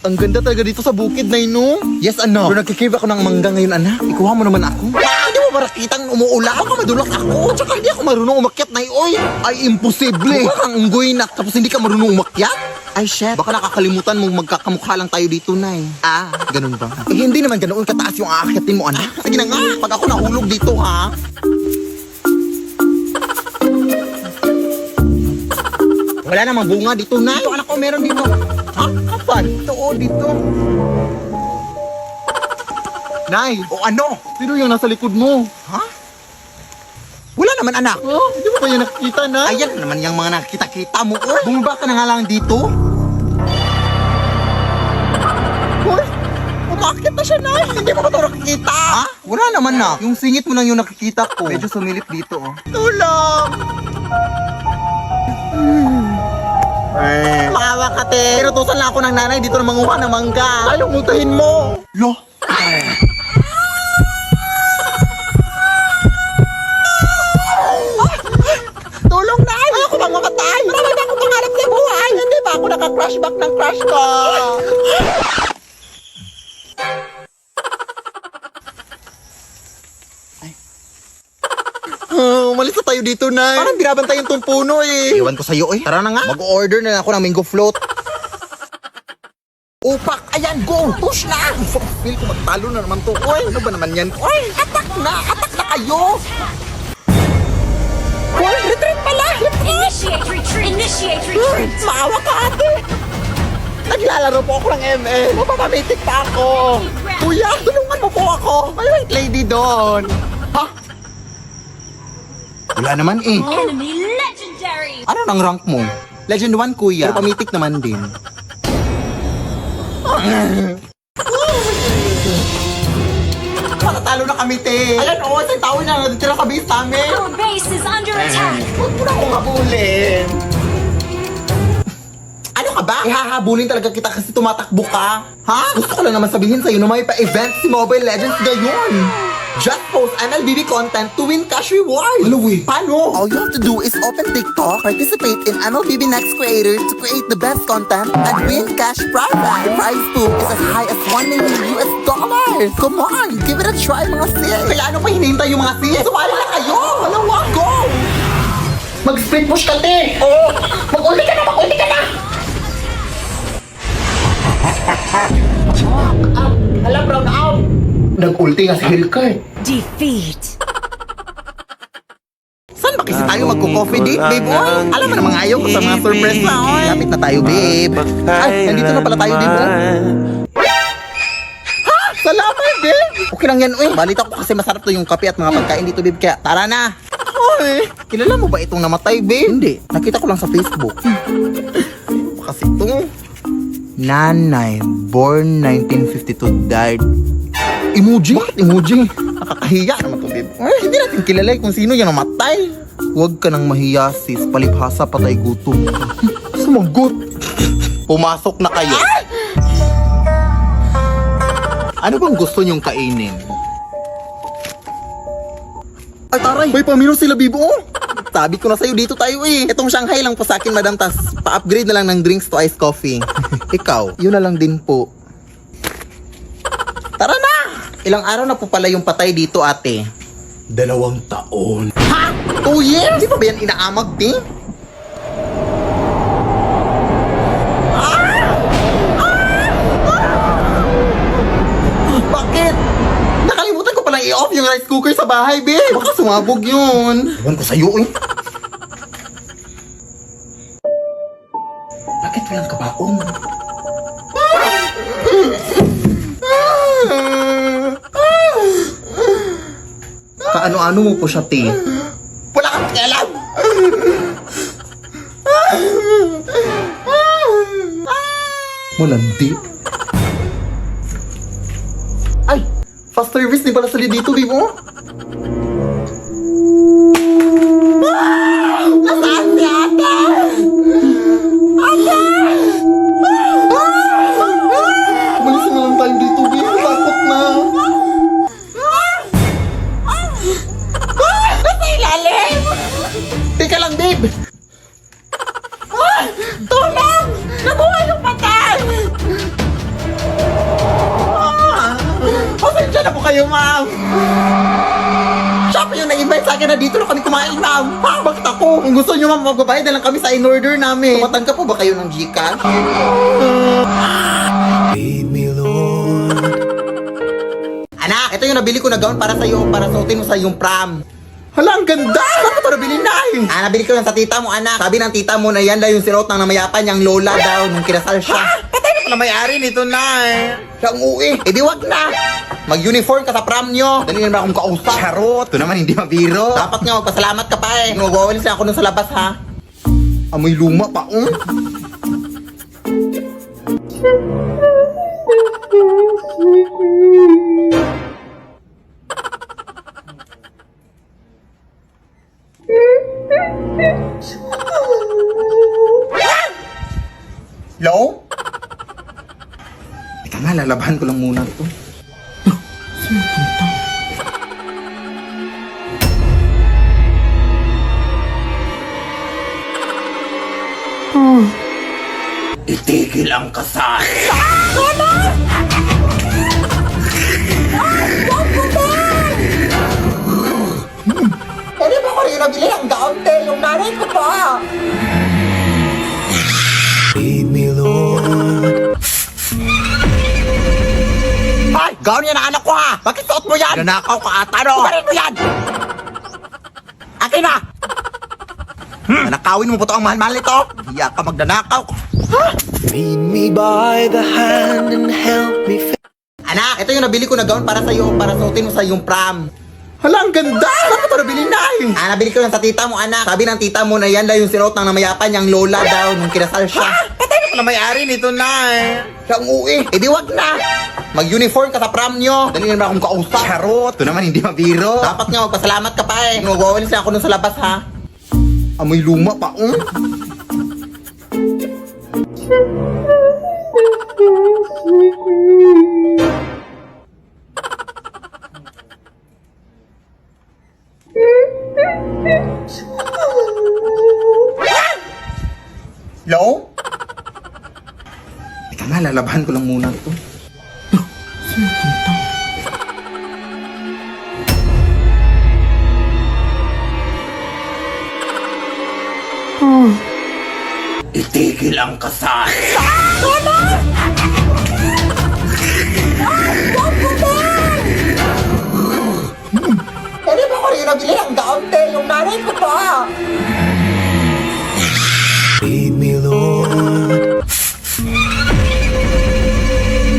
Ang ganda talaga dito sa bukid, Nay, no? Yes, anak. Pero nagkikrave ako ng mangga ngayon, anak. Ikuha mo naman ako. Hindi mo ba nakitang umuulan? Baka madulak ako. Tsaka hindi ako marunong umakyat, Nay, oy. Ay, imposible. Mukha kang unggoy, nak. Tapos hindi ka marunong umakyat? Ay, shit. Baka nakakalimutan mong magkakamukha lang tayo dito, Nay. Ah, ganun ba? Eh, hindi naman ganoon kataas yung aakyatin mo, anak. Sige na nga. Pag ako nahulog dito, ha? Wala namang bunga dito, Nay. Ito, anak ko, meron dito. Ha? Kapan? Ito, dito. Nay, o ano? Sino yung nasa likod mo? Ha? Wala naman, anak. Oh, hindi mo ba yan nakikita, Nay? Ayan naman yung mga nakikita-kita mo, oh. Bumaba ka na nga lang dito. Hoy, umakit na siya, Nay. Hindi mo ba ito nakikita? Ha? Wala naman, na. Yung singit mo lang yung nakikita ko. Medyo sumilip dito, oh. Tulong! Maawa ka, te. Inutusan lang ako ng nanay dito na manguha ng mangga. Ayaw mutahin mo. Lo. Tulong, Nay. Ayoko bang mamatay. Marami na akong pangarap sa buhay. Hindi ba ako naka-crush back ng crush ko? Umalis na tayo dito, Nay. Parang binabantayan tong puno, eh. Iwan ko sa'yo, eh. Tara na nga. Mag-order na ako ng mango float. Upak! Ayan, go! Push na! Feel ko magtalo na naman to. Uy, ano ba naman yan? Uy, atak na! Atak na kayo! Uy, retreat pala! Initiate retreat! Initiate retreat! Maawa ka, ate! Naglalaro po ako ng ML. Mapapamitik pa ako. Kuya, tulungan mo po ako. May white lady doon. Ha? Wala naman, eh. Enemy legendary! Ano nang rank mo? Legend 1, kuya. Pero pamitik naman din. Matatalo na kami, te. Ayan, isang tao na natitira sa base namin. Our base is under attack! Huwag mo na akong habulin. Ano ka ba? Ihahabulin talaga kita kasi tumatakbo ka. Ha? Gusto ko lang naman sabihin sa'yo na may pa-event si Mobile Legends ngayon. Just post MLBB content to win cash reward. Hello, paano? All you have to do is open TikTok, participate in MLBB Next Creators to create the best content, and win cash prize. The prize pool is as high as $1 million. Come on, give it a try, mga sis. Kaya ano pa hinihintay yung mga sis? Sumali na kayo! Malawa, go! Mag-split push ka, te! Oo! Mag-ulti ka na! Mag-ulti ka na! Hala, brown out! Nag-ulti nga si Hellcard. Defeat! Saan ba kasi tayo magko-coffee date, babe? Oy, alam mo namang ayaw ko sa mga surprise na, oy. Lapit na tayo, babe. Ay, nandito na pala tayo, babe. Ha? Salamat, babe. Okay lang yan, oy. Balita ko kasi masarap to yung kape at mga pagkain dito, babe. Kaya, tara na. Oy, kilala mo ba itong namatay, babe? Hindi. Nakita ko lang sa Facebook. Kasi ito. Nanay, born 1952, died. Emoji? Bakit emoji? Nakakahiya naman to, babe. Ay, hindi natin kilala kung sino yung namatay. Huwag ka nang mahiya, sis. Palibhasa, patay gutom. Sumagot. Pumasok na kayo. Ano bang gusto nyong kainin? Ay, taray. May pamino sila, babe. Oh. Sabi ko na sa'yo, dito tayo eh. Itong Shanghai lang po sa akin, madam. Tas pa-upgrade na lang ng drinks to iced coffee. Ikaw, yun na lang din po. Tara na! Ilang araw na po pala yung patay dito, ate? 2 taon. Ha? 2 years? Di ba ba yan inaamag, di? Bakit? Nakalimutan ko palang i-off yung rice cooker sa bahay, babe. Baka sumabog yun. Ewan ko sa'yo, eh. Bakit walang kabaong? Kaano-ano mo po siya, te? Wala kang pakialam! Malandi. Ay! Fast service din pala sali dito, babe, oh! Nasaan si ate? Ate! Umalis na lang tayo dito, babe. Takot na. Nasa ilalim! Teka lang, babe! Tulong! Nabuhay yung patay! kayo, ma'am. Siya pa yung nag-invite sa akin na dito na kami kumain, ma'am. Ha? Bakit ako? Kung gusto nyo, ma'am, magbabayad na lang kami sa in-order namin. Tumatanggap po ba kayo ng Gcash? Lead me, Lord. Anak, ito yung nabili ko na gown para sa'yo, para suotin mo sa iyong prom. Hala, ang ganda! Saan mo ito nabili na eh? Nabili ko yan sa tita mo, anak. Sabi ng tita mo na yan daw yung sinuot ng namayapan niyang lola daw nung kinasal siya. Patay na pala may-ari nito na eh. Siya ang uwi. Eh di wag na. Mag-uniform ka sa prom nyo. Dali naman akong kausap. Charot. Ito naman hindi mabiro. Dapat nga magpasalamat ka pa eh. Nagwawalis na ako dun sa labas ha. Amoy luma pa. Hello? Teka nga, lalabahan ko lang muna ito. Itigil ang kasal. Pwede ba ko rin nabili ang gown, te? Yung nanay ko pa. Lead me, Lord. Ay! Gown yan ang anak ko ha! Bakit suot mo yan? Nanakaw ka ata no? Ibarin mo yan! Akin na! Nanakawin mo po ito ang mahal-mahal nito? Hiya ka magdanakaw. Lead me by the hand and help me. Anak, ito yung nabili ko na gown para sa'yo, para suotin mo sa iyong prom. Hala, ang ganda! Saan mo ito nabili na eh? Nabili ko yan sa tita mo, anak. Sabi ng tita mo na yan daw yung sinuot ng namayapan niyang lola daw nung kinasal siya. Patay na pala may-ari nito na eh. Siya ang uwi. Eh di wag na. Mag-uniform ka sa prom nyo. Dali naman akong kausap. Charot. Ito naman hindi mabiro. Dapat nga magpasalamat ka pa eh. Nagwawalis na ako dun sa labas ha. Amoy luma pa. Hello? Teka nga, lalabahan ko lang muna ito. Itigil ang kasal. Pwede ba ko rin nabili ang gown, te? Yung nanay ko pa. Lead me, Lord.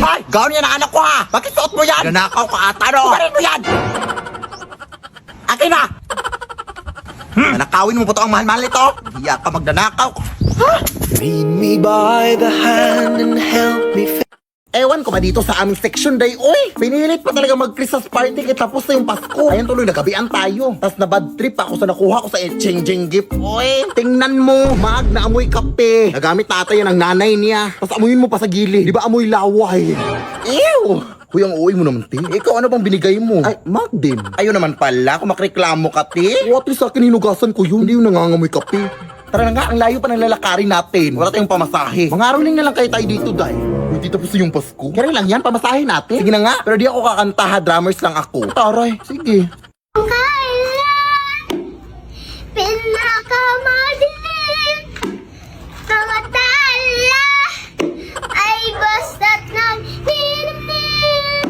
Ay! Gown yan ang anak ko ha! Bakit suot mo yan? Nanakaw ka ata no? Ibarin mo yan! Akin na! Nanakawin mo po ito ang mahal-mahal nito? Hiya ka magdanakaw. Lead me by the hand and help me. Ewan ko ba dito sa aming section day, oy! Pinilit pa talaga mag-Christmas party kaya tapos na yung Pasko. Ayan tuloy, nagabian tayo. Tapos na bad trip ako sa nakuha ko sa exchanging gift, oy! Tingnan mo, mag na amoy kape. Nagamit natin yan ng nanay niya. Tapos amuyin mo pa sa gilid. Di ba amoy laway? Ew! Huy, ang uwi mo naman, te. Ikaw, ano bang binigay mo? Ay, mag din. Ayun naman pala, kung makreklamo ka, te. What is sa akin, hinugasan ko yun. Hindi yung nangangamoy kape. Tara na nga, ang layo pa ng lalakarin natin. Wala tayong pamasahe. Mangaroling na lang kayo tayo dito, Day. Hindi tapos yung Pasko. Kaya lang yan, pamasahe natin. Sige na nga, pero di ako kakanta ha, drummers lang ako. Taray, sige. Pinakamadilim mga tala ay basta't nagninimnim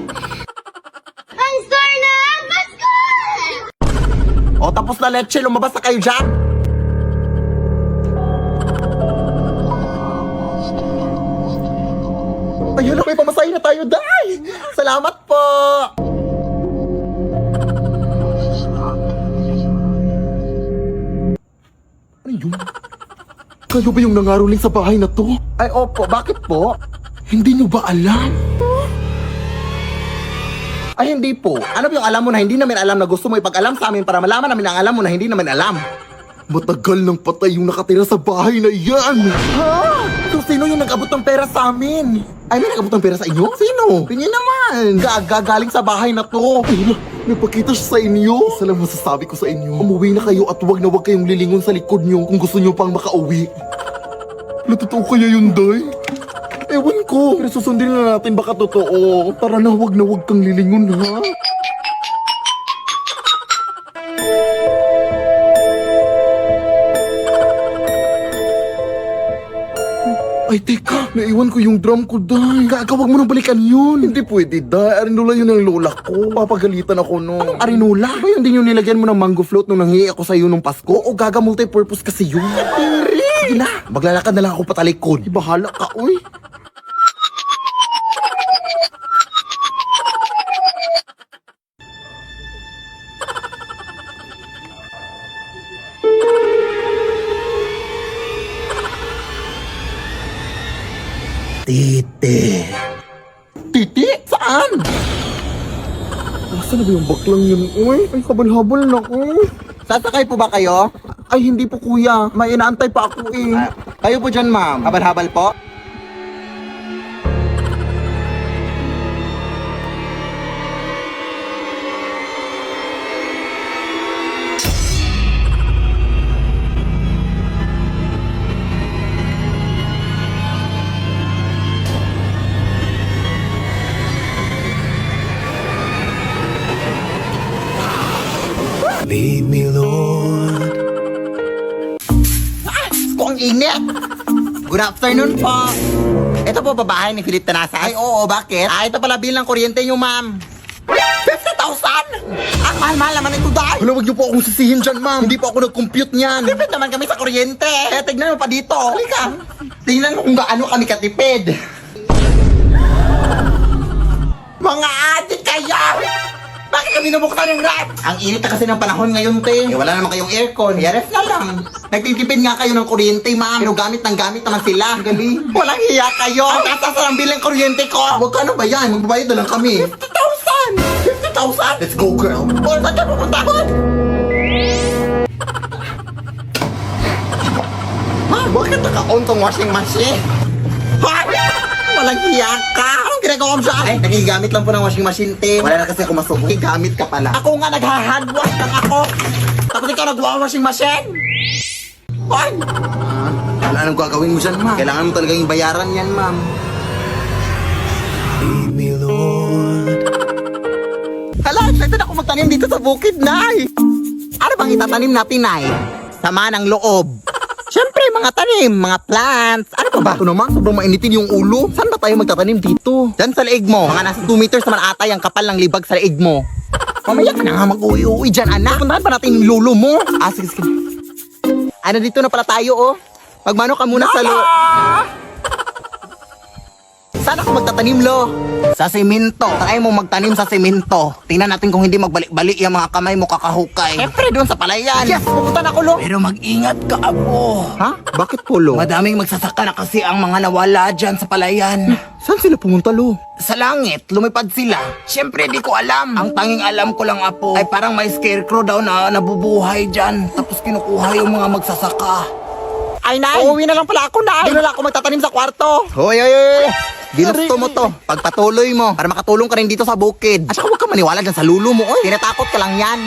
ang score na Pasko! O, tapos na leche, lumabas na kayo dyan. Ayun na, may pamasahe na tayo, Day. Salamat po. Ano yun? Kayo ba yung nangaroling sa bahay na to? Ay, opo. Bakit po? Hindi nyo ba alam? Ay, hindi po. Ano ba yung alam mo na hindi namin alam na gusto mo ipag-alam sa amin para malaman namin ang alam mo na hindi namin alam? Matagal nang patay yung nakatira sa bahay na yan. Ha? So, sino yung nag-abot ng pera sa amin? Ay, may nag-abot ng pera sa inyo? Sino? Tingin naman. Galing sa bahay na to. Ay, napakita siya sa inyo. Isa lang masasabi ko sa inyo. Umuwi na kayo at wag na wag kayong lilingon sa likod nyo kung gusto nyo pang makauwi. Natotoo kaya yun, Day? Ewan ko. Pero susundin na natin baka totoo. Tara na wag kang lilingon ha. Ay, teka. Naiwan ko yung drum ko, Day. Gagawag mo nang balikan yun. Hindi pwede, Day. Arinola yun ang lola ko. Papagalitan ako no. Anong arinola? Ba yun din yung nilagyan mo ng mango float nung nanghihi ako sa'yo nung Pasko? O gaga multi-purpose kasi yun? Sige na. Maglalakad na lang ako patalikod. Bahala ka, uy. Titi. Titi? Saan? Nasaan na ba yung baklang yun? Uy, ay habal-habal na ko. Sasakay po ba kayo? Ay, hindi po kuya. May inaantay pa ako eh. Kayo po dyan, ma'am. Habal-habal po? Lead me, Lord. Kung init! Good afternoon po. Ito po babae ni Philip Tanasa. Ay, oo, bakit? Ah, ito pala bill ng kuryente nyo, ma'am. 50,000! Ah, mahal-mahal naman ito, dahil. Wala, wag niyo po akong sisihin dyan, ma'am. Hindi po ako nag-compute niyan. Tipid naman kami sa kuryente. Kaya tignan mo pa dito. Halika. Tingnan mo kung gaano kami katipid. Mga adik kayo! Bakit kami nabuksan yung ref? Ang init na kasi ng panahon ngayon, te. Eh, wala naman kayong aircon. Eh, ref na lang. Nagtitipid nga kayo ng kuryente, ma'am. Pero gamit naman sila. Galing. Walang hiya kayo. Ang tatas ng bill ng kuryente ko. Huwag ka, ano ba yan? Magbabayad na lang kami. 50,000! 50,000! Let's go, girl. O, saan ka pupunta? Ma, bakit naka-on tong washing machine? Ha? Walang hiya ka. Anong ginagawa mo dyan? Ay, nagigamit lang po ng washing machine, te. Wala na kasi ako masubo. Gamit ka pala. Ako nga nagha-handwash lang ako. Tapos ikaw nag-washing machine? Ay! Wala nang gagawin mo dyan, ma'am. Kailangan mo talagang bayaran yan, ma'am. Lead me, Lord. Hala, excited ako magtanim dito sa bukid, Nay. Ano bang itatanim natin, Nay? Sama ng loob. Siyempre, mga tanim, mga plants. Ano pa ba? Ito naman, sobrang mainitin yung ulo. Saan ba tayo magtatanim dito? Diyan sa leeg mo. Mga nasa 2 meters naman ata yung kapal ng libag sa leeg mo. Mamaya ka na nga mag-uwi-uwi dyan, anak. Puntahan pa natin yung lolo mo. Ah, sige. Ano, dito na pala tayo, oh. Magmano ka muna sa Saan ako magtatanim, lo? Sa semento. Try mo magtanim sa semento. Tingnan natin kung hindi magbalik-balik yung mga kamay mo kakahukay. Siyempre, doon sa palayan. Yes, pupunta na ako, lo. Pero mag-ingat ka, apo. Ha? Bakit po, lo? Madaming magsasaka na kasi ang mga nawala dyan sa palayan. Saan sila pumunta, lo? Sa langit, lumipad sila. Siyempre, di ko alam. Ang tanging alam ko lang, apo, ay parang may scarecrow daw na nabubuhay dyan. Tapos kinukuha yung mga magsasaka. Ay, Nay! Uuwi na lang pala ako, Nay! Doon na lang ako magtatanim sa kwarto. Hoy! Ginusto mo to. Pagpatuloy mo para makatulong ka rin dito sa bukid. At saka huwag ka maniwala dyan sa lulo mo, oy. Tinatakot ka lang yan.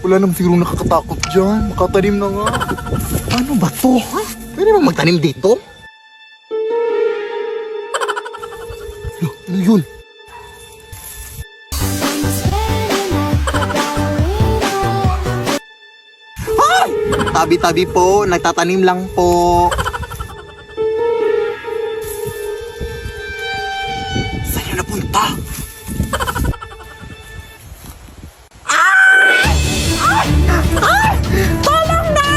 Wala naman sigurong nakakatakot dyan. Makatanim na nga. Ano ba to, ha? Pwede bang magtanim dito? Ano yun? Tabi-tabi po, nagtatanim lang po. Saan yun napunta? Tolong na!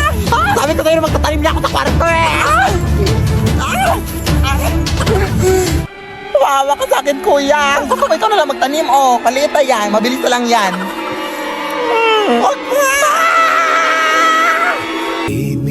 Sabi ko sa'yo na magtatanim niya ako sa kwarto eh! Wawa ka sa akin, kuya! Gusto ko ikaw na lang magtanim, oh. Maliit na yan, mabilis na lang yan. Huwag na! Lead